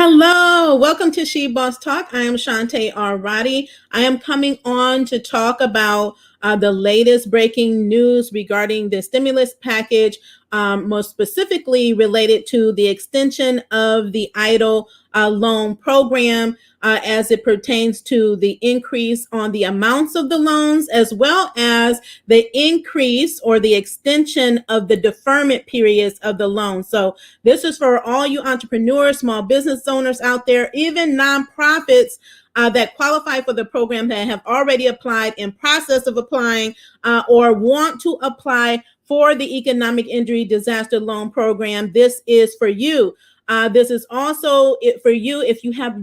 Hello, welcome to She Boss Talk. I am Shante Roddy. I am coming on to talk about the latest breaking news regarding the stimulus package, most specifically related to the extension of the Eidl loan program as it pertains to the increase on the amounts of the loans, as well as the increase or the extension of the deferment periods of the loan. So this is for all you entrepreneurs, small business owners out there, even nonprofits that qualify for the program, that have already applied, in process of applying, or want to apply for the economic injury disaster loan program. This is for you. This is also for you if you have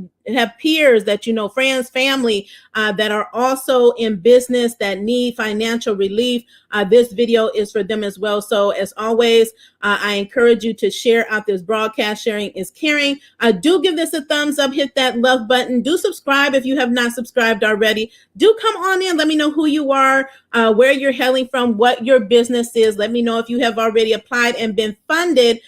peers that you know, friends, family that are also in business that need financial relief. This video is for them as well. So as always, I encourage you to share out this broadcast. Sharing is caring. Do give this a thumbs up, hit that love button. Do subscribe if you have not subscribed already. Do come on in. Let me know who you are, where you're hailing from, what your business is. Let me know if you have already applied and been funded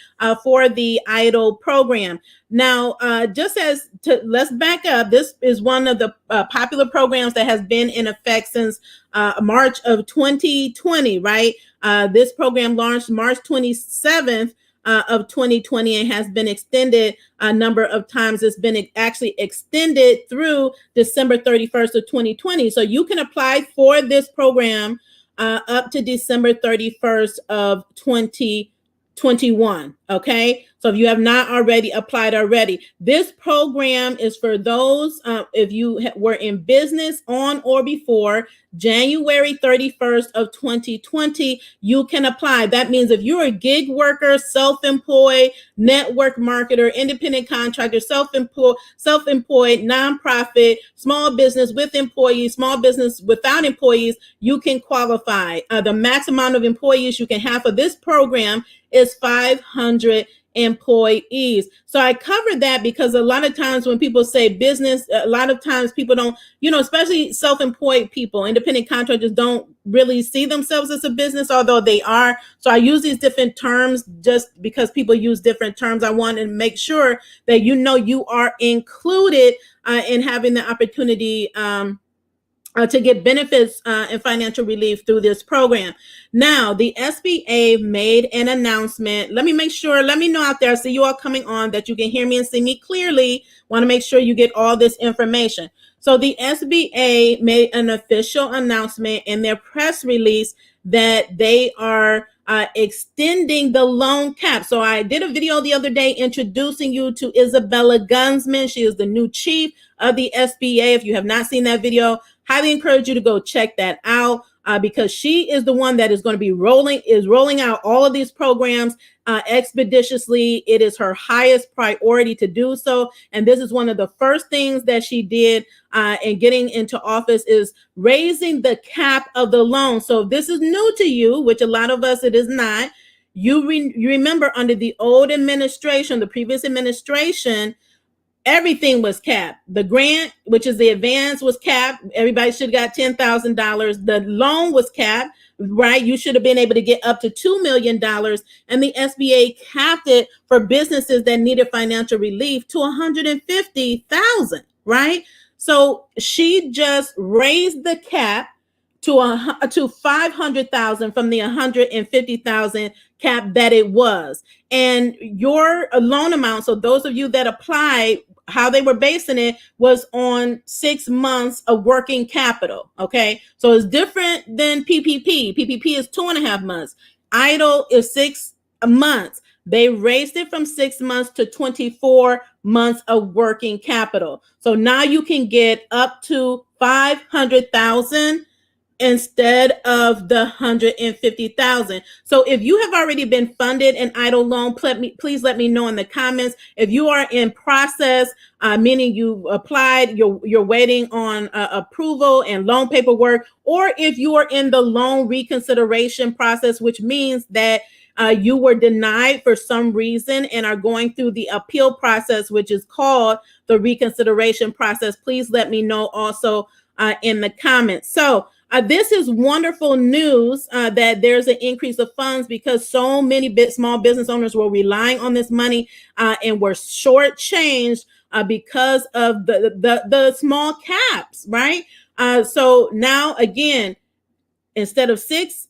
for the Eidl program. Now, let's back up. This is one of the popular programs that has been in effect since March of 2020, right? This program launched March 27th of 2020 and has been extended a number of times. It's been actually extended through December 31st of 2020. So you can apply for this program up to December 31st of 2021. Okay. So if you have not already applied already, this program is for those, if you were in business on or before January 31st of 2020, you can apply. That means if you're a gig worker, self-employed, network marketer, independent contractor, self-employed, nonprofit, small business with employees, small business without employees, you can qualify. The max amount of employees you can have for this program is 500 employees. So I covered that because a lot of times when people say business, a lot of times people don't, especially self-employed people, independent contractors, don't really see themselves as a business, although they are. So I use these different terms just because people use different terms. I want to make sure that you are included in having the opportunity to get benefits and financial relief through this program. Now, the SBA made an announcement. Let me know out there, I see you all coming on, that you can hear me and see me clearly. Want to make sure you get all this information. So the SBA made an official announcement in their press release that they are extending the loan cap. So I did a video the other day introducing you to Isabella Gunsman. She is the new chief of the SBA. If you have not seen that video, highly encourage you to go check that out because she is the one that is going to be rolling out all of these programs expeditiously. It is her highest priority to do so. And this is one of the first things that she did in getting into office, is raising the cap of the loan. So if this is new to you, which a lot of us, it is not, you remember under the old administration, the previous administration, everything was capped. The grant, which is the advance, was capped. Everybody should have got $10,000. The loan was capped, right? You should have been able to get up to $2 million. And the SBA capped it for businesses that needed financial relief to $150,000, right? So she just raised the cap to $500,000 from the $150,000 cap that it was. And your loan amount, so those of you that applied, how they were basing it was on 6 months of working capital. Okay. So it's different than PPP. PPP is 2.5 months. Eidl is 6 months. They raised it from 6 months to 24 months of working capital. So now you can get up to 500,000 instead of the 150,000. So if you have already been funded an Eidl loan, please let me know in the comments. If you are in process, meaning you applied, you're waiting on approval and loan paperwork, or if you are in the loan reconsideration process, which means that you were denied for some reason and are going through the appeal process, which is called the reconsideration process, please let me know also in the comments. So this is wonderful news that there's an increase of funds, because so many small business owners were relying on this money and were shortchanged because of the small caps, right? So now again, instead of 6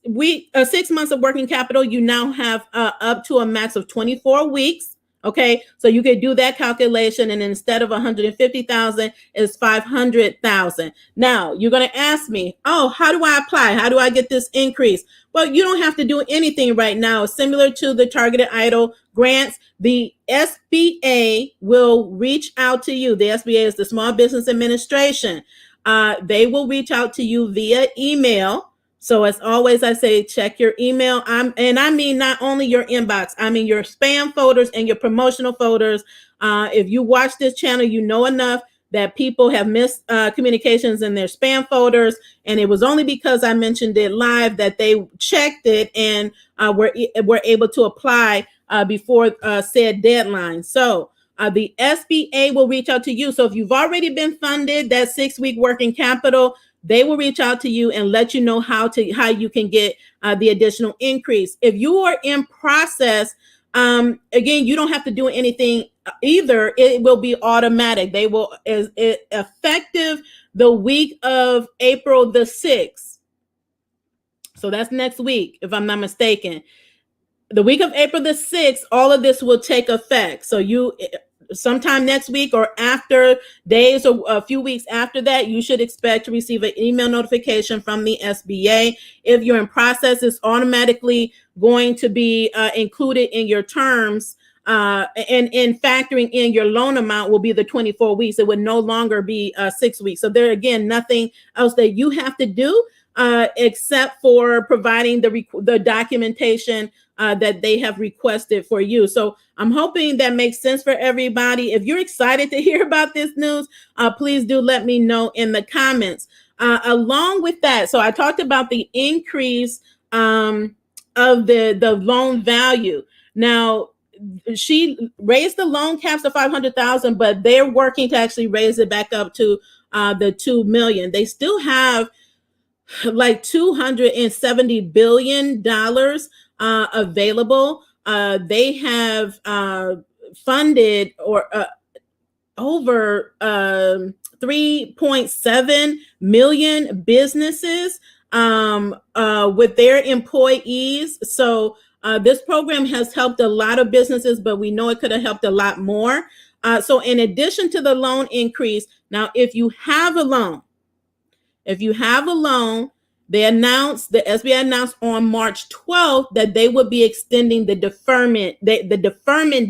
months of working capital, you now have up to a max of 24 weeks. Okay, so you could do that calculation, and instead of 150,000, it's 500,000. Now you're going to ask me, oh, how do I apply? How do I get this increase? Well, you don't have to do anything right now. Similar to the targeted Eidl grants, the SBA will reach out to you. The SBA is the Small Business Administration. They will reach out to you via email. So as always, I say, check your email. And I mean not only your inbox, I mean your spam folders and your promotional folders. If you watch this channel, you know enough that people have missed communications in their spam folders. And it was only because I mentioned it live that they checked it and were able to apply before said deadline. So the SBA will reach out to you. So if you've already been funded that 6-week working capital, they will reach out to you and let you know how you can get the additional increase. If you are in process, again, you don't have to do anything either. It will be automatic. They will is effective the week of April the 6th. So that's next week, if I'm not mistaken. The week of April the 6th, all of this will take effect. So you sometime next week or after days or a few weeks after that, you should expect to receive an email notification from the SBA. If you're in process, it's automatically going to be included in your terms, and in factoring in your loan amount will be the 24 weeks. It would no longer be 6 weeks. So there again, nothing else that you have to do except for providing the documentation that they have requested for you. So I'm hoping that makes sense for everybody. If you're excited to hear about this news, please do let me know in the comments. Along with that, so I talked about the increase of the loan value. Now, she raised the loan caps to 500,000, but they're working to actually raise it back up to the 2 million. They still have like $270 billion available. They have funded or over 3.7 million businesses with their employees. So this program has helped a lot of businesses, but we know it could have helped a lot more. So in addition to the loan increase, now if you have a loan, the SBA announced on March 12th that they would be extending the deferment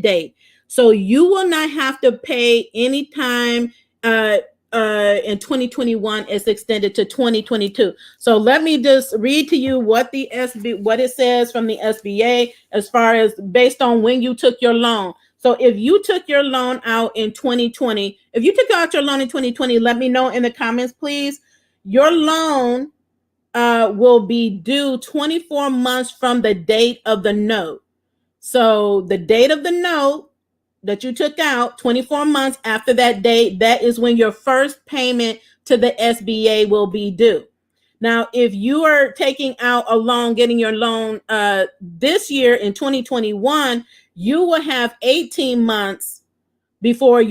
date. So you will not have to pay any time in 2021. It's extended to 2022. So let me just read to you what it says from the SBA as far as based on when you took your loan. So if you took your loan out in 2020, let me know in the comments, please. Your loan will be due 24 months from the date of the note. So the date of the note that you took out, 24 months after that date, that is when your first payment to the SBA will be due. Now, if you are taking out a loan, getting your loan this year in 2021, you will have 18 months before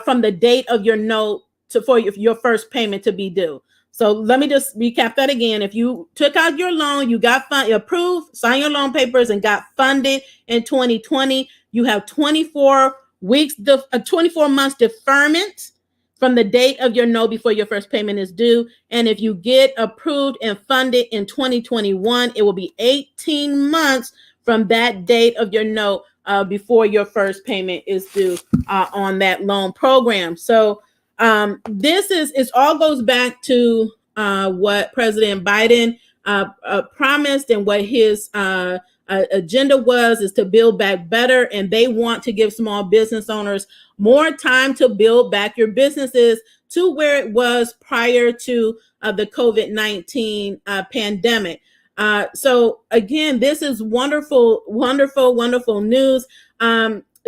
from the date of your note for your first payment to be due. So let me just recap that again. If you took out your loan, you got approved, signed your loan papers, and got funded in 2020, you have 24 months deferment from the date of your note before your first payment is due. And if you get approved and funded in 2021, it will be 18 months from that date of your note before your first payment is due on that loan program. So it all goes back to what President Biden promised, and what his agenda is to build back better. And they want to give small business owners more time to build back your businesses to where it was prior to the COVID-19 pandemic. So again, this is wonderful, wonderful, wonderful news.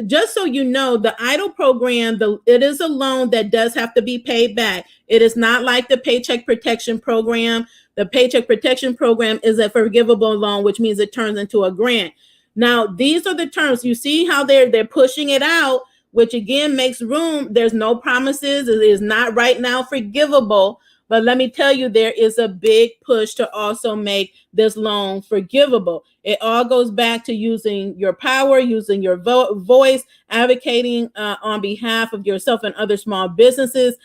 Just so you know, the Eidl program, it is a loan that does have to be paid back. It is not like the Paycheck Protection Program. The Paycheck Protection Program is a forgivable loan, which means it turns into a grant. Now, these are the terms. You see how they're pushing it out which again makes room. There's no promises. It is not right now forgivable. But let me tell you, there is a big push to also make this loan forgivable. It all goes back to using your power, using your voice, advocating on behalf of yourself and other small businesses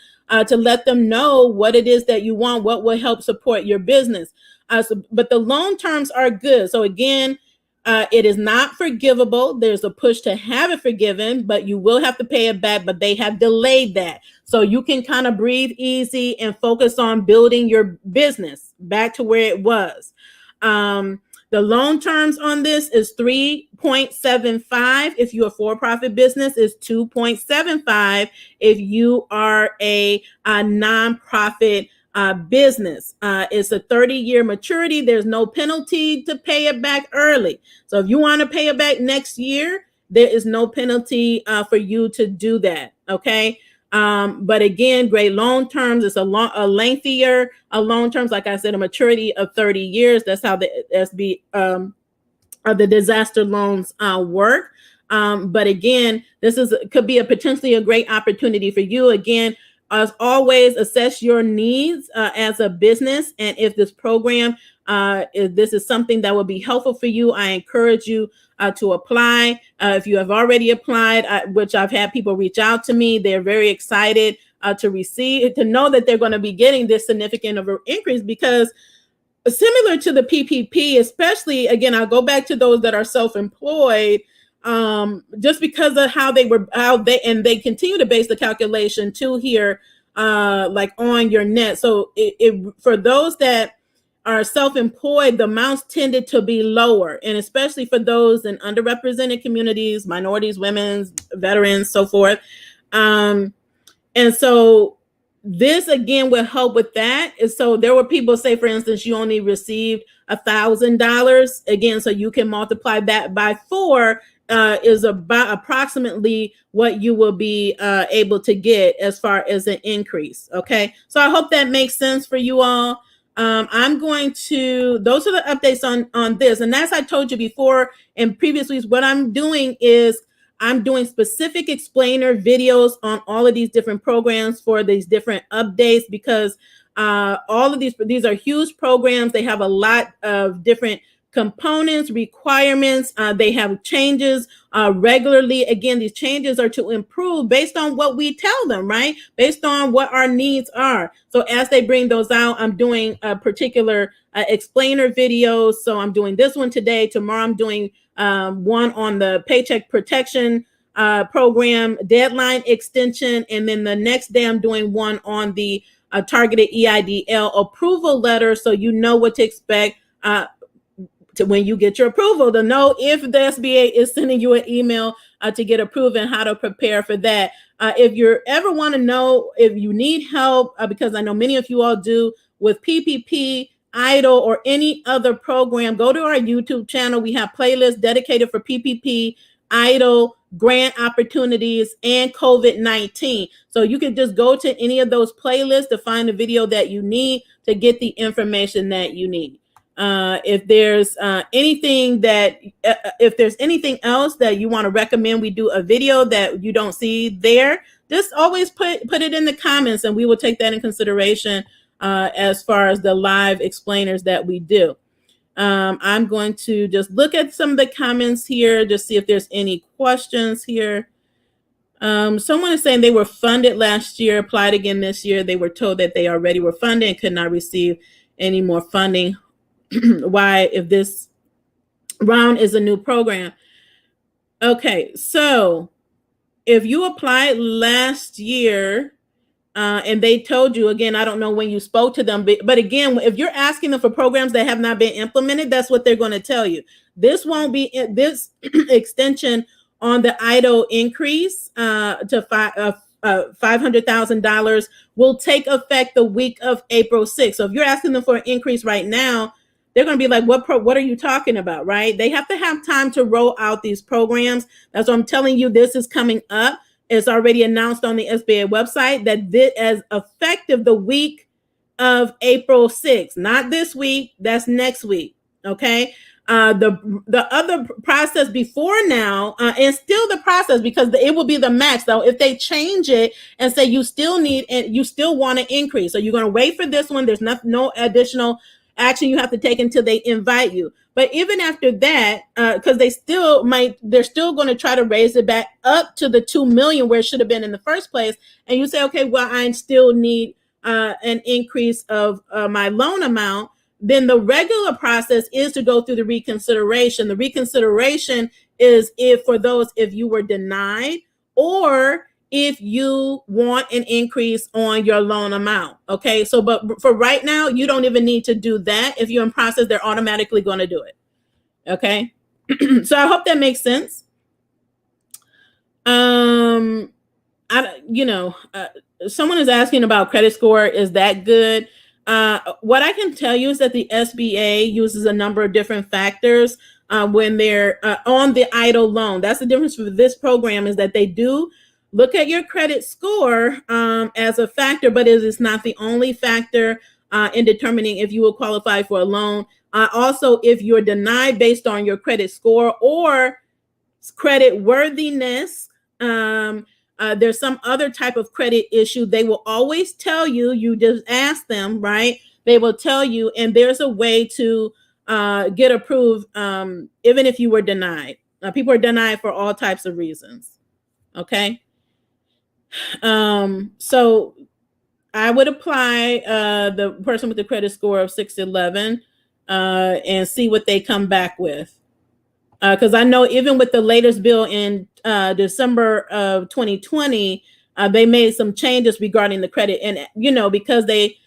to let them know what it is that you want, what will help support your business. But the loan terms are good. So again, it is not forgivable. There's a push to have it forgiven, but you will have to pay it back, but they have delayed that. So you can kind of breathe easy and focus on building your business back to where it was. The loan terms on this is 3.75 if you're a for-profit business, is 2.75 if you are a nonprofit business. It's a 30-year maturity. There's no penalty to pay it back early. So if you want to pay it back next year, there is no penalty for you to do that. Okay. But again, great loan terms. It's a lengthier loan terms. Like I said, a maturity of 30 years. That's how the SB the disaster loans work. But again, could be potentially a great opportunity for you. Again, as always, assess your needs as a business, and if this program, if this is something that will be helpful for you, I encourage you to apply. If you have already applied, which I've had people reach out to me, they're very excited to know that they're going to be getting this significant of an increase, because similar to the PPP, especially, again, I'll go back to those that are self-employed, just because of how they continue to base the calculation too here, like on your net. So for those that are self-employed, the amounts tended to be lower, and especially for those in underrepresented communities, minorities, women, veterans, so forth. And so this again will help with that. So there were people, say for instance, you only received $1,000 again, so you can multiply that by 4 is about approximately what you will be able to get as far as an increase. Okay, so I hope that makes sense for you all. Those are the updates on this. And as I told you before in previous weeks, what I'm doing is I'm doing specific explainer videos on all of these different programs for these different updates, because all of these are huge programs. They have a lot of different components, requirements. They have changes regularly. Again, these changes are to improve based on what we tell them, right? Based on what our needs are. So as they bring those out, I'm doing a particular explainer videos. So I'm doing this one today. Tomorrow I'm doing one on the Paycheck Protection Program deadline extension. And then the next day I'm doing one on the targeted EIDL approval letter. So you know what to expect to when you get your approval, to know if the SBA is sending you an email to get approved and how to prepare for that. If you ever want to know if you need help, because I know many of you all do, with PPP, Eidl, or any other program, go to our YouTube channel. We have playlists dedicated for PPP, Eidl, grant opportunities, and COVID-19. So you can just go to any of those playlists to find the video that you need to get the information that you need. If there's anything else that you want to recommend we do a video that you don't see there, just always put it in the comments, and we will take that in consideration as far as the live explainers that we do. I'm going to just look at some of the comments here, just see if there's any questions here. Someone is saying they were funded last year, applied again this year. They were told that they already were funded and could not receive any more funding. Why, if this round is a new program? Okay, so if you applied last year and they told you, again, I don't know when you spoke to them, but again, if you're asking them for programs that have not been implemented, that's what they're going to tell you. This won't be, this extension on the Eidl increase to $500,000 will take effect the week of April 6th. So if you're asking them for an increase right now, they're going to be like, what are you talking about, right? They have to have time to roll out these programs. That's what I'm telling you. This is coming up. It's already announced on the SBA website that this is effective the week of April 6th. Not this week. That's next week. Okay. The other process before now is still the process, because it will be the max. Though if they change it and say you still need and you still want to increase, so you're going to wait for this one. There's no additional action you have to take until they invite you. But even after that, because they're still going to try to raise it back up to the 2 million where it should have been in the first place. And you say, okay, well, I still need an increase of my loan amount. Then the regular process is to go through the reconsideration. The reconsideration is if you were denied, or if you want an increase on your loan amount. Okay, so but for right now, you don't even need to do that. If you're in process, they're automatically going to do it. Okay, so I hope that makes sense. Someone is asking about credit score. Is that good? What I can tell you is that the SBA uses a number of different factors when they're on the Eidl loan. That's the difference for this program, is that they do look at your credit score as a factor, but it is not the only factor in determining if you will qualify for a loan. Also, if you're denied based on your credit score or credit worthiness, there's some other type of credit issue, they will always tell you. You just ask them, right? They will tell you, and there's a way to get approved even if you were denied. People are denied for all types of reasons. Okay. So I would apply the person with the credit score of 611 and see what they come back with. Because I know even with the latest bill in December of 2020, they made some changes regarding the credit. And, because they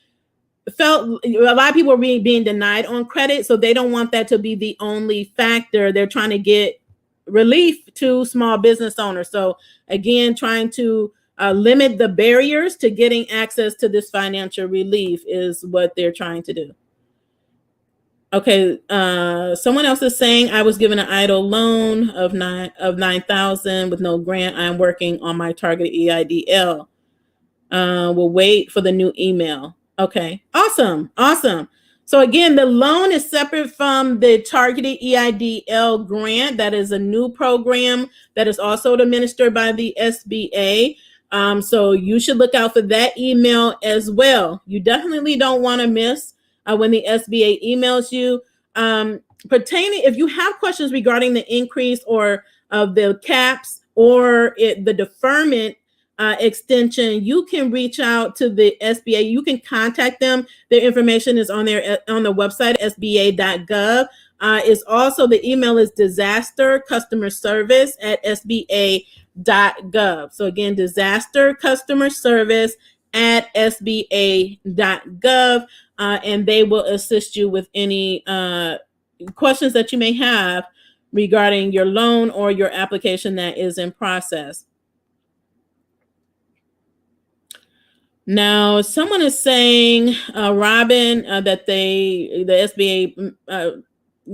felt a lot of people were being denied on credit, so they don't want that to be the only factor. They're trying to get relief to small business owners. So again, trying to limit the barriers to getting access to this financial relief is what they're trying to do. Okay, someone else is saying, I was given an Eidl loan of 9,000 with no grant. I'm working on my targeted Eidl. We'll wait for the new email. Okay, awesome. So again, the loan is separate from the targeted Eidl grant. That is a new program that is also administered by the SBA. So you should look out for that email as well. You definitely don't want to miss when the SBA emails you. Pertaining, if you have questions regarding the increase or of the caps or the deferment extension, you can reach out to the SBA. You can contact them. Their information is on the website, sba.gov. Is also, the email is disastercustomerservice@sba.gov. So again, disastercustomerservice@sba.gov. And they will assist you with any questions that you may have regarding your loan or your application that is in process. Now, someone is saying, Robin, that the SBA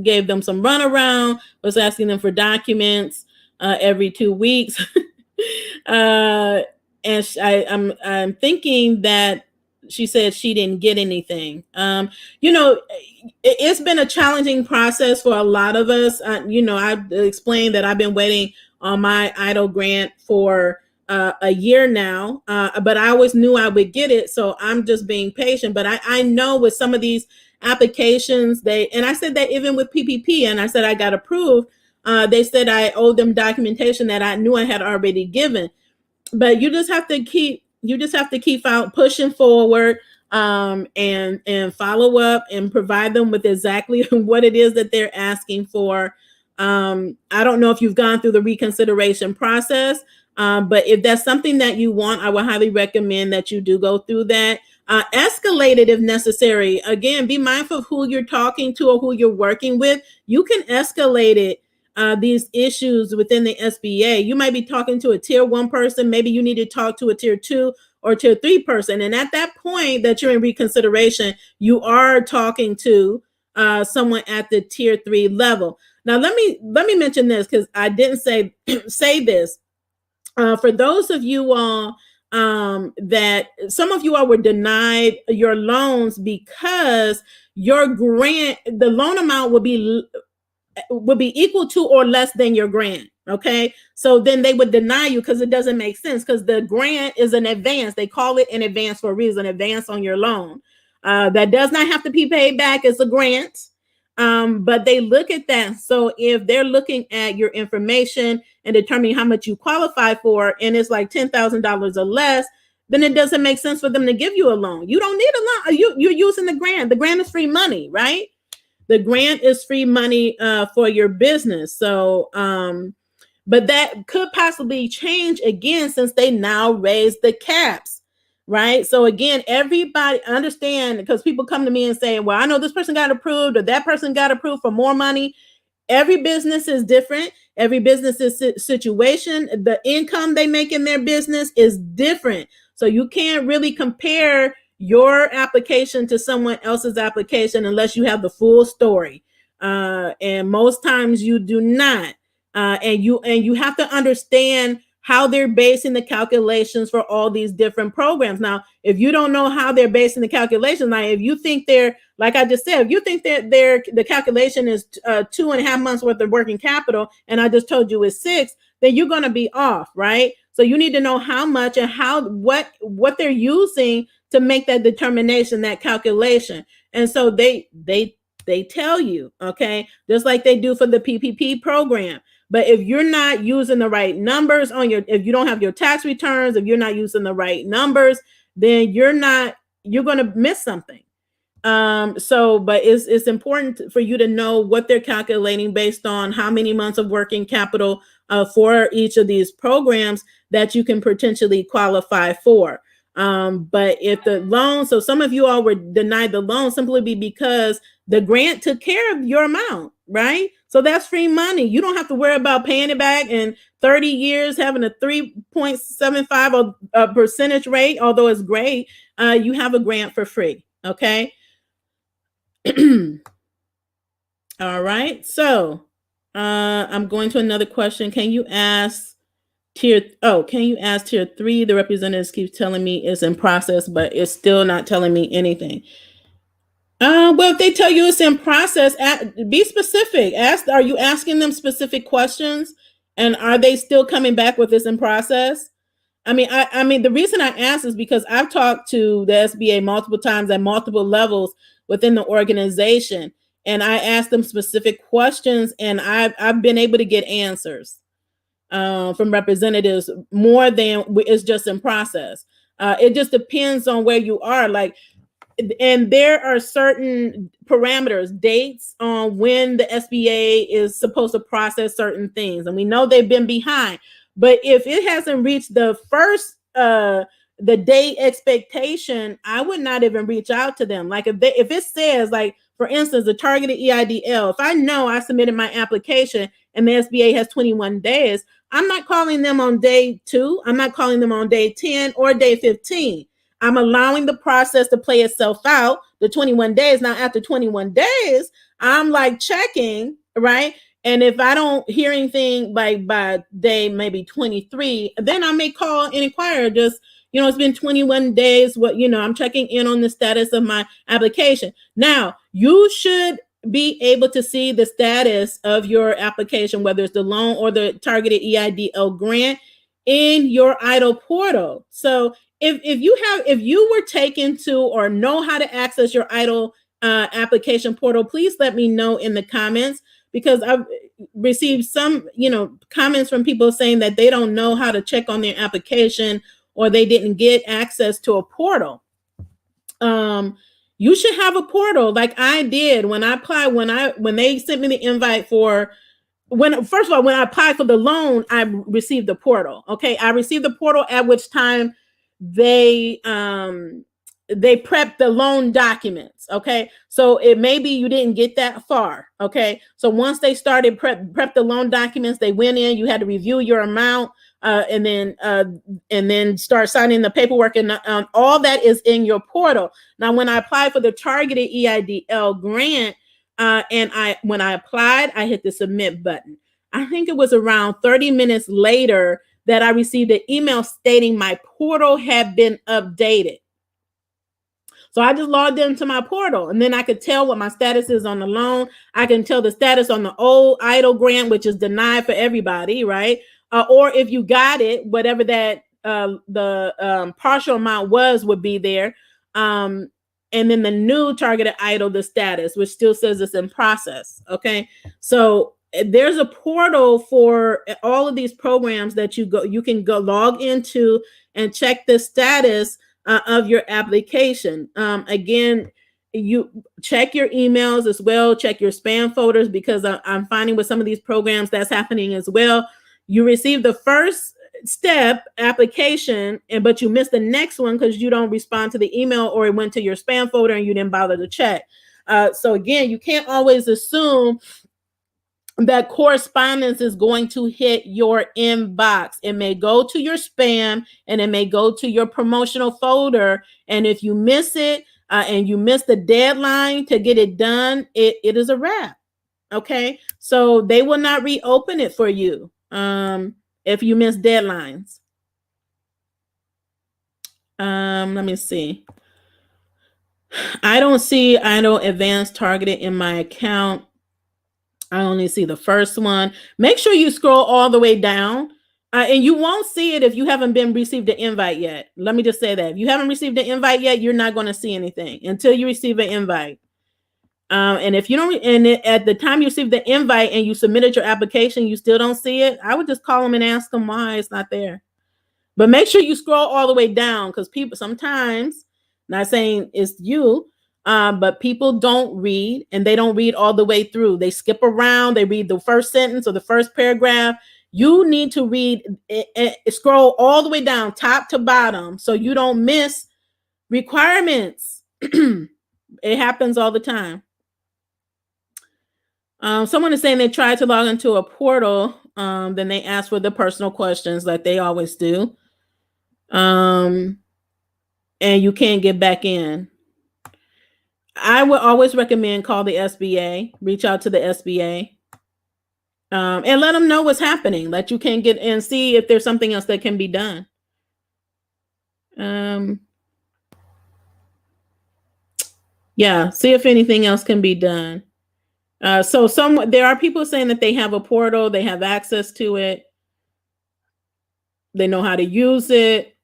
gave them some runaround, was asking them for documents every 2 weeks. And I'm thinking that she said she didn't get anything. It's been a challenging process for a lot of us. I've explained that I've been waiting on my Eidl grant for a year now, but I always knew I would get it. So I'm just being patient. But I know with some of these applications, and I said that even with PPP, and I said I got approved, they said I owed them documentation that I knew I had already given. But you just have to keep pushing forward, and follow up and provide them with exactly what it is that they're asking for. I don't know if you've gone through the reconsideration process, but if that's something that you want, I would highly recommend that you do go through that. Escalate it if necessary. Again, be mindful of who you're talking to or who you're working with. You can escalate it. These issues within the SBA. You might be talking to a tier 1 person. Maybe you need to talk to a tier 2 or tier 3 person. And at that point that you're in reconsideration, you are talking to someone at the tier 3 level. Now, let me mention this, because I didn't say this. For those of you all that some of you all were denied your loans because your grant, the loan amount will be would be equal to or less than your grant. Okay, so then they would deny you because it doesn't make sense, because the grant is an advance. They call it an advance for a reason, advance on your loan. That does not have to be paid back. It's a grant. But they look at that. So if they're looking at your information and determining how much you qualify for, and it's like $10,000 or less, then it doesn't make sense for them to give you a loan. You don't need a loan. You're using the grant. The grant is free money, right? The grant is free money for your business. So, but that could possibly change again since they now raise the caps, right? So again, everybody understand, because people come to me and say, well, I know this person got approved or that person got approved for more money. Every business is different. Every business's situation, the income they make in their business is different. So you can't really compare your application to someone else's application unless you have the full story. And most times you do not. And you have to understand how they're basing the calculations for all these different programs. Now, if you don't know how they're basing the calculations, now if you think they're, like I just said, if you think that the calculation is 2.5 months worth of working capital, and I just told you it's 6, then you're going to be off, right? So you need to know how much and what they're using to make that determination, that calculation. And so they tell you, okay, just like they do for the PPP program. But if you're not using the right numbers if you don't have your tax returns, if you're not using the right numbers, then you're going to miss something. But it's important for you to know what they're calculating based on how many months of working capital for each of these programs that you can potentially qualify for. But if the loan, so some of you all were denied the loan simply because the grant took care of your amount, right? So that's free money. You don't have to worry about paying it back in 30 years, having a 3.75 percentage rate, although it's great. You have a grant for free, okay? All right, so I'm going to another question. Can you ask tier 3? The representatives keep telling me it's in process, but it's still not telling me anything. Well, if they tell you it's in process, be specific. Are you asking them specific questions? And are they still coming back with this in process? I mean, the reason I ask is because I've talked to the SBA multiple times at multiple levels within the organization, and I asked them specific questions, and I've been able to get answers from representatives more than it's just in process. It just depends on where you are. Like, and there are certain parameters, dates on when the SBA is supposed to process certain things. And we know they've been behind, but if it hasn't reached the first, the date expectation, I would not even reach out to them. Like if it says, like, for instance, the targeted EIDL, if I know I submitted my application and the SBA has 21 days, I'm not calling them on day 2. I'm not calling them on day 10 or day 15. I'm allowing the process to play itself out, the 21 days. Now, after 21 days, I'm like checking, right? And if I don't hear anything by day maybe 23, then I may call and inquire. Just, it's been 21 days. I'm checking in on the status of my application. Now, you should be able to see the status of your application, whether it's the loan or the targeted EIDL grant, in your Eidl portal. So if you were taken to or know how to access your Eidl application portal, please let me know in the comments, because I've received some comments from people saying that they don't know how to check on their application, or they didn't get access to a portal. You should have a portal like I did when I applied. When they sent me the invite for, first of all, when I applied for the loan, I received the portal. Okay, I received the portal, at which time they prepped the loan documents. Okay, so it maybe you didn't get that far. Okay, so once they started prep the loan documents, they went in. You had to review your amount, and then start signing the paperwork, and all that is in your portal. Now, when I applied for the targeted EIDL grant, when I applied, I hit the submit button. I think it was around 30 minutes later that I received an email stating my portal had been updated. So I just logged into my portal, and then I could tell what my status is on the loan. I can tell the status on the old Eidl grant, which is denied for everybody, right? Or if you got it, whatever that the partial amount would be there. And then the new targeted Eidl, the status, which still says it's in process. Okay. So there's a portal for all of these programs that you can go log into and check the status of your application. Again, you check your emails as well, check your spam folders, because I'm finding with some of these programs that's happening as well. You receive the first step application, but you missed the next one because you don't respond to the email, or it went to your spam folder and you didn't bother to check. So again, you can't always assume that correspondence is going to hit your inbox. It may go to your spam, and it may go to your promotional folder. And if you miss it and you miss the deadline to get it done, it is a wrap. Okay, so they will not reopen it for you if you miss deadlines. Let me see. I don't see Eidl Advanced Targeted in my account. I only see the first one. Make sure you scroll all the way down, and you won't see it if you haven't received an invite yet. Let me just say that if you haven't received an invite yet, you're not going to see anything until you receive an invite. And if you don't, at the time you receive the invite and you submitted your application, you still don't see it, I would just call them and ask them why it's not there. But make sure you scroll all the way down, because people sometimes, not saying it's you, but people don't read, and they don't read all the way through. They skip around. They read the first sentence or the first paragraph. You need to read, scroll all the way down, top to bottom, so you don't miss requirements. It happens all the time. Someone is saying they tried to log into a portal, then they ask for the personal questions like they always do. And you can't get back in. I would always recommend call the SBA, reach out to the SBA, and let them know what's happening, that you can't get in, see if there's something else that can be done. Yeah, see if anything else can be done. So there are people saying that they have a portal, they have access to it, they know how to use it.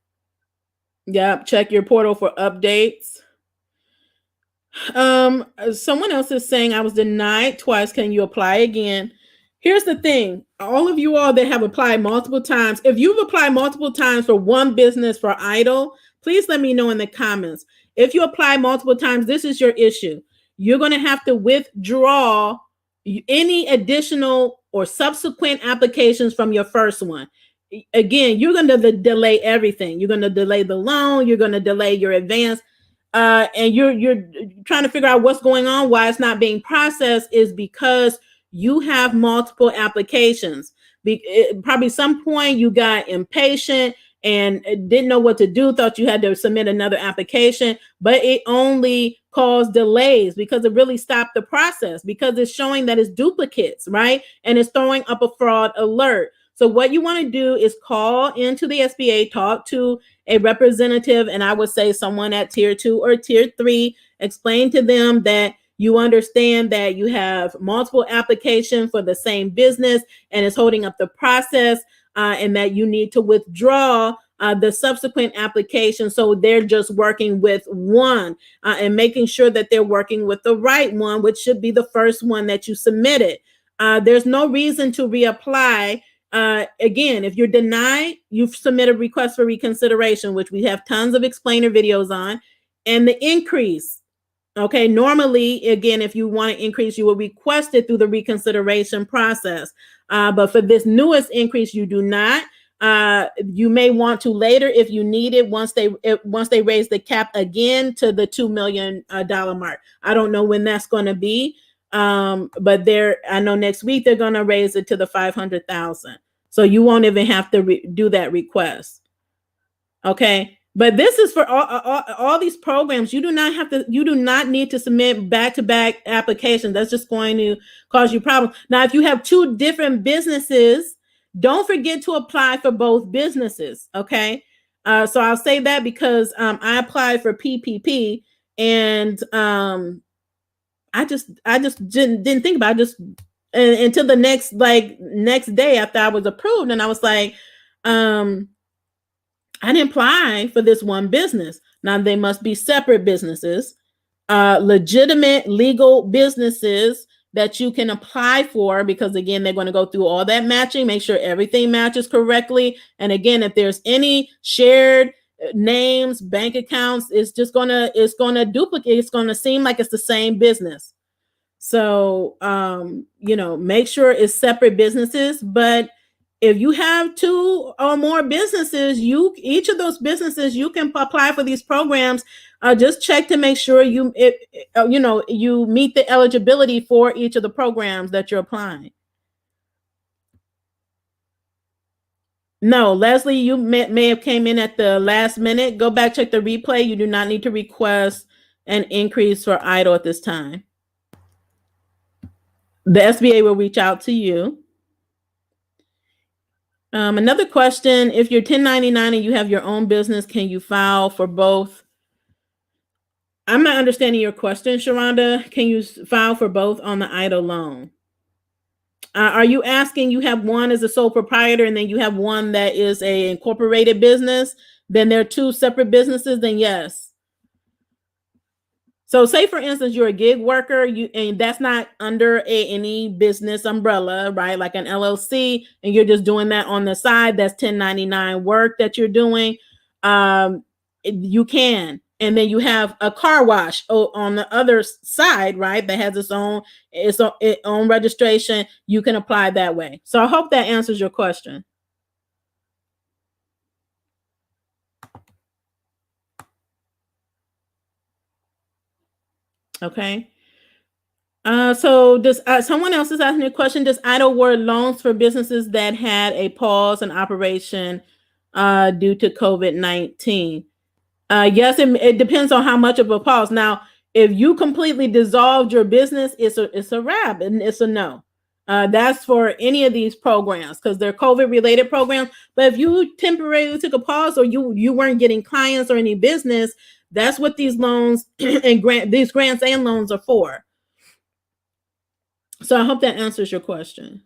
Yep, check your portal for updates. Someone else is saying I was denied twice. Can you apply again? Here's the thing. All of you all that have applied multiple times, if you've applied multiple times for one business for Eidl, please let me know in the comments. If you apply multiple times, this is your issue. You're going to have to withdraw any additional or subsequent applications from your first one. Again, you're going to delay everything. You're going to delay the loan. You're going to delay your advance. And you're trying to figure out what's going on, why it's not being processed, is because you have multiple applications. Probably some point you got impatient and didn't know what to do, thought you had to submit another application, but it only caused delays because it really stopped the process, because it's showing that it's duplicates, right? And it's throwing up a fraud alert. So what you want to do is call into the SBA, talk to a representative, and I would say someone at tier 2 or tier 3, explain to them that you understand that you have multiple applications for the same business and it's holding up the process, and that you need to withdraw the subsequent application. So they're just working with one, and making sure that they're working with the right one, which should be the first one that you submitted. There's no reason to reapply. Again, if you're denied, you've submitted a request for reconsideration, which we have tons of explainer videos on, and the increase. Okay, normally, again, if you want to increase, you will request it through the reconsideration process. But for this newest increase, you do not. You may want to later if you need it, once they raise the cap again to the $2 million mark. I don't know when that's going to be. But I know next week they're going to raise it to the 500,000. So you won't even have to do that request. Okay. But this is for all these programs. You do not need to submit back-to-back applications. That's just going to cause you problems. Now, if you have two different businesses, don't forget to apply for both businesses. Okay. So I'll say that because I applied for PPP, And I just didn't think about it. Until the next day after I was approved, and I was like, I didn't apply for this one business. Now they must be separate businesses, legitimate legal businesses that you can apply for, because again, they're going to go through all that matching, make sure everything matches correctly. And again, if there's any shared names, bank accounts, it's going to duplicate. It's going to seem like it's the same business. So, make sure it's separate businesses. But if you have 2 or more businesses, each of those businesses, you can apply for these programs. Just check to make sure you meet the eligibility for each of the programs that you're applying. No, Leslie, you may have came in at the last minute. Go back, check the replay. You do not need to request an increase for Eidl at this time. The SBA will reach out to you. Another question, if you're 1099 and you have your own business, can you file for both? I'm not understanding your question, Sharonda. Can you file for both on the Eidl loan? Are you asking, you have one as a sole proprietor and then you have one that is a incorporated business? Then they're 2 separate businesses? Then yes. So say, for instance, you're a gig worker, and that's not under any business umbrella, right? Like an LLC, and you're just doing that on the side. That's 1099 work that you're doing. You can. And then you have a car wash on the other side, right? That has its own registration. You can apply that way. So I hope that answers your question. Okay. So does someone else is asking a question? Does Eidl award loans for businesses that had a pause in operation due to COVID-19? Yes, it depends on how much of a pause. Now, if you completely dissolved your business, it's a wrap, and it's a no. That's for any of these programs because they're COVID-related programs. But if you temporarily took a pause, or you weren't getting clients or any business, that's what these loans and these grants and loans are for. So I hope that answers your question.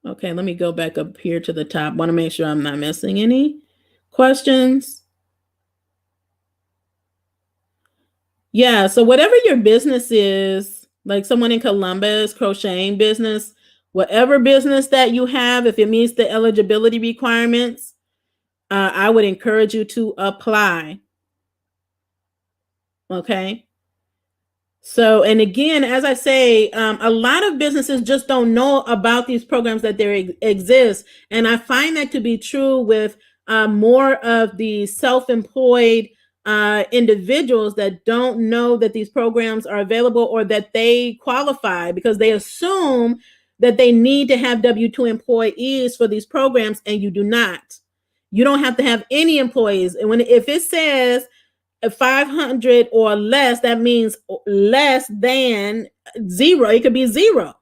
Okay, let me go back up here to the top. Want to make sure I'm not missing any questions. Yeah, so whatever your business is, like someone in Columbus, crocheting business, whatever business that you have, if it meets the eligibility requirements, I would encourage you to apply. Okay. So, and again, as I say, a lot of businesses just don't know about these programs that there exist. And I find that to be true with more of the self-employed individuals that don't know that these programs are available or that they qualify, because they assume that they need to have W-2 employees for these programs, and you do not. You don't have to have any employees. And if it says 500 or less, that means less than 0. It could be 0,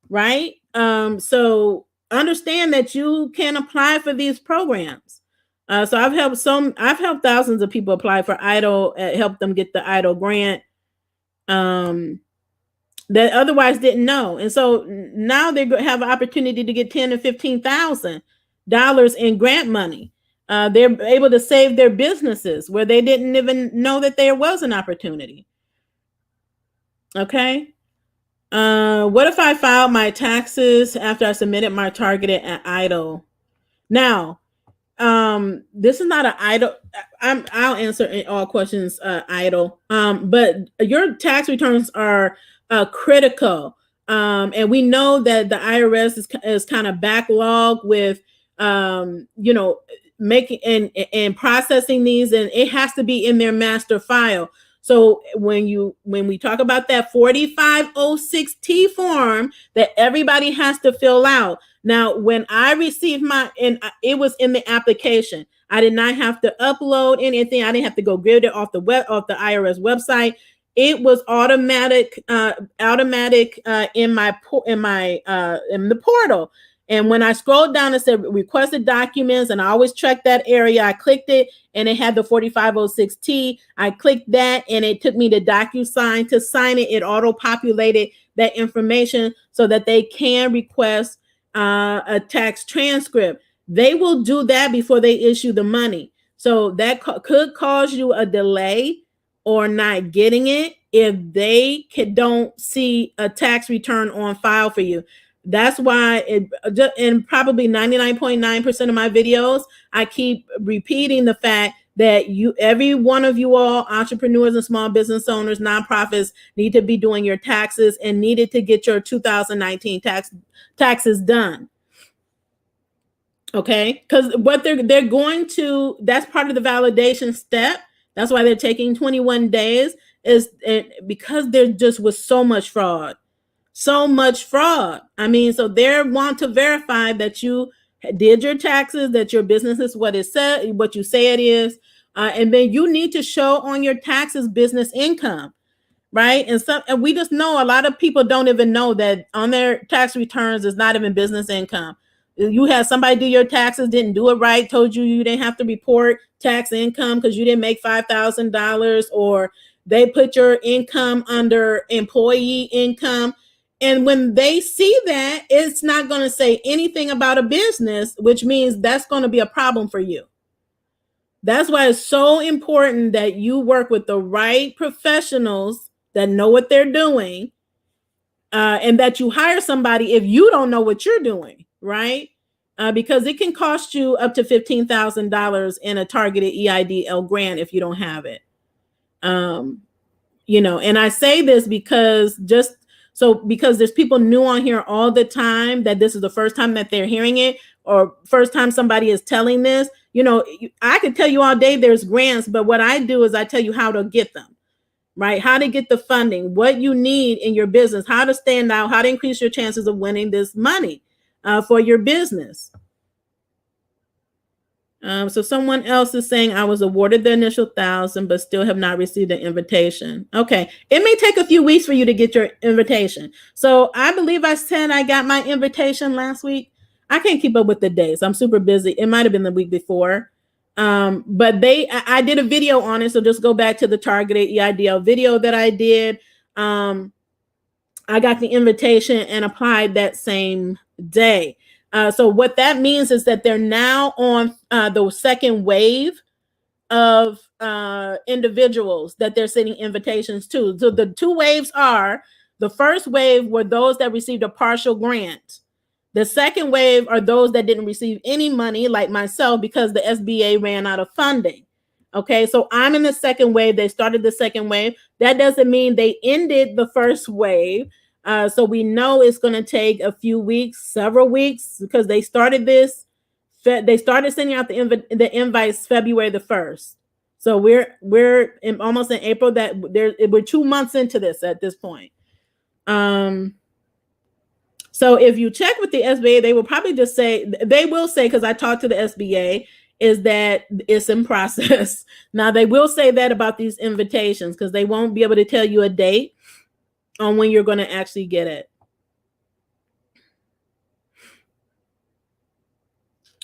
right? So understand that you can apply for these programs. So I've helped thousands of people apply for Eidl, help them get the Eidl grant that otherwise didn't know. And so now they have an opportunity to get $10,000 and $15,000 in grant money. They're able to save their businesses where they didn't even know that there was an opportunity. Okay. What if I filed my taxes after I submitted my targeted at Eidl? Now, this is not an Eidl. I'll answer all questions, Eidl. But your tax returns are critical. And we know that the IRS is kind of backlogged with, making and processing these, and it has to be in their master file. So when we talk about that 4506T form that everybody has to fill out. Now, when I received it was in the application. I did not have to upload anything. I didn't have to go get it off the IRS website. It was automatic in the portal. And when I scrolled down, it said requested documents, and I always check that area. I clicked it, and it had the 4506T. I clicked that, and it took me to DocuSign to sign it. It auto-populated that information so that they can request a tax transcript. They will do that before they issue the money. So that could cause you a delay or not getting it if they don't see a tax return on file for you. That's why in probably 99.9% of my videos, I keep repeating the fact that every one of you all, entrepreneurs and small business owners, nonprofits, need to be doing your taxes and needed to get your 2019 taxes done. Okay, because what they're going to, that's part of the validation step. That's why they're taking 21 days, is because there just was so much fraud. I mean, so they want to verify that you did your taxes, that your business is what it said, what you say it is, and then you need to show on your taxes business income, right? And we just know a lot of people don't even know that on their tax returns is not even business income. You had somebody do your taxes, didn't do it right, told you didn't have to report tax income because you didn't make $5,000, or they put your income under employee income. And when they see that, it's not going to say anything about a business, which means that's going to be a problem for you. That's why it's so important that you work with the right professionals that know what they're doing, and that you hire somebody if you don't know what you're doing, right? Because it can cost you up to $15,000 in a targeted EIDL grant if you don't have it. And I say this because there's people new on here all the time that this is the first time that they're hearing it, or first time somebody is telling this. I could tell you all day there's grants, but what I do is I tell you how to get them, right? How to get the funding, what you need in your business, how to stand out, how to increase your chances of winning this money for your business. So someone else is saying, I was awarded the initial 1,000, but still have not received an invitation. Okay. It may take a few weeks for you to get your invitation. So I believe I said I got my invitation last week. I can't keep up with the days. I'm super busy. It might've been the week before. But I did a video on it. So just go back to the targeted EIDL video that I did. I got the invitation and applied that same day. So what that means is that they're now on the second wave of individuals that they're sending invitations to. So the two waves are, the first wave were those that received a partial grant. The second wave are those that didn't receive any money, like myself, because the SBA ran out of funding. Okay, so I'm in the second wave. They started the second wave. That doesn't mean they ended the first wave. So we know it's going to take a few weeks, several weeks, because they started this. They started sending out the invites February the 1st. So we're almost in April. We're 2 months into this at this point. So if you check with the SBA, they will probably just say, because I talked to the SBA, is that it's in process. Now they will say that about these invitations, because they won't be able to tell you a date on when you're going to actually get it.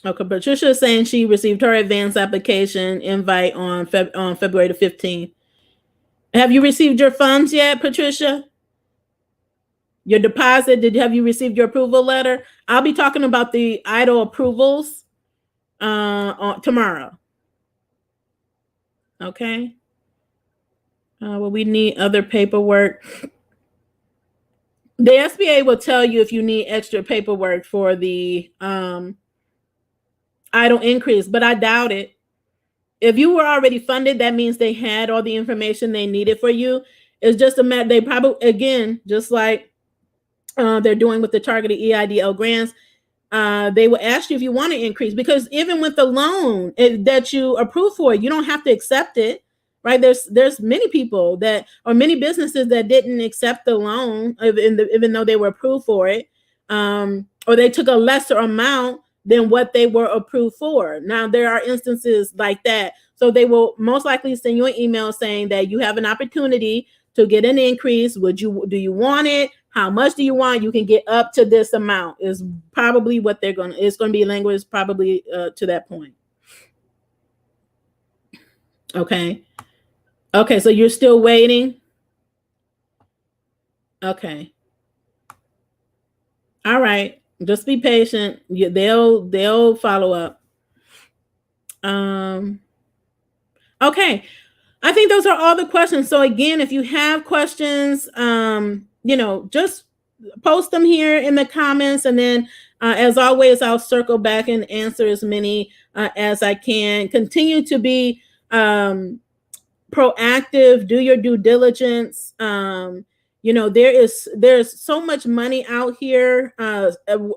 Okay, Patricia is saying she received her advance application invite on February the 15th. Have you received your funds yet, Patricia? Your deposit, have you received your approval letter? I'll be talking about the Eidl approvals tomorrow. Okay. Well, we need other paperwork. The SBA will tell you if you need extra paperwork for the Eidl increase, but I doubt it. If you were already funded, that means they had all the information they needed for you. It's just a matter, they probably, again, just like they're doing with the targeted EIDL grants, they will ask you if you want to increase, because even with the loan that you approve for, you don't have to accept it, right? There's many people or many businesses that didn't accept the loan, even though they were approved for it, or they took a lesser amount than what they were approved for. Now, there are instances like that. So they will most likely send you an email saying that you have an opportunity to get an increase. Do you want it? how much do you want? You can get up to this amount is probably what it's going to be language probably to that point. Okay. Okay. So you're still waiting. Okay. All right. Just be patient. They'll follow up. Okay. I think those are all the questions. So again, if you have questions, just post them here in the comments, and then as always, I'll circle back and answer as many as I can. Continue to be proactive, do your due diligence. There's so much money out here,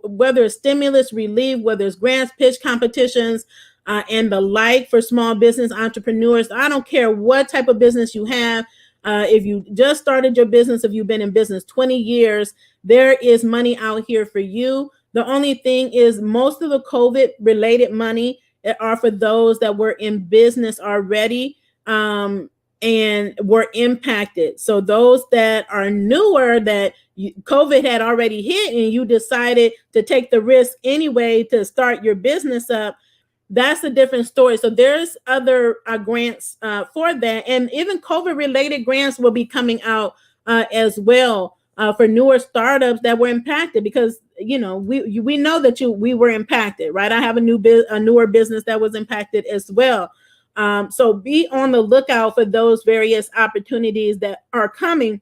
whether it's stimulus relief, whether it's grants, pitch competitions, and the like for small business entrepreneurs. I don't care what type of business you have. If you just started your business, if you've been in business 20 years, there is money out here for you. The only thing is most of the COVID related money are for those that were in business already and were impacted. So those that are newer, that COVID had already hit and you decided to take the risk anyway to start your business up, that's a different story. So there's other grants for that. And even COVID related grants will be coming out as well for newer startups that were impacted, because, we know that we were impacted, right? I have a newer business that was impacted as well. So be on the lookout for those various opportunities that are coming,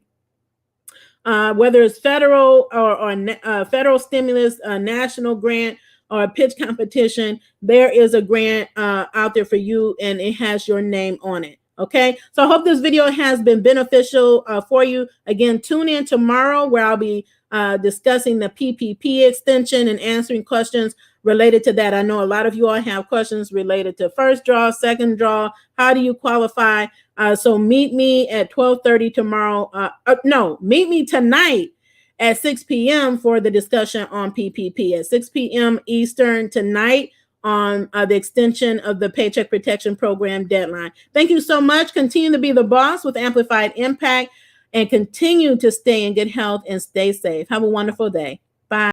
whether it's federal or federal stimulus, national grant, or a pitch competition. There is a grant out there for you, and it has your name on it. Okay, so I hope this video has been beneficial for you. Again, tune in tomorrow where I'll be discussing the PPP extension and answering questions related to that. I know a lot of you all have questions related to first draw, second draw. How do you qualify? So meet me at 12:30 tomorrow. Meet me tonight at 6 p.m. for the discussion on PPP at 6 p.m. Eastern tonight on the extension of the Paycheck Protection Program deadline. Thank you so much. Continue to be the boss with amplified impact, and continue to stay in good health and stay safe. Have a wonderful day.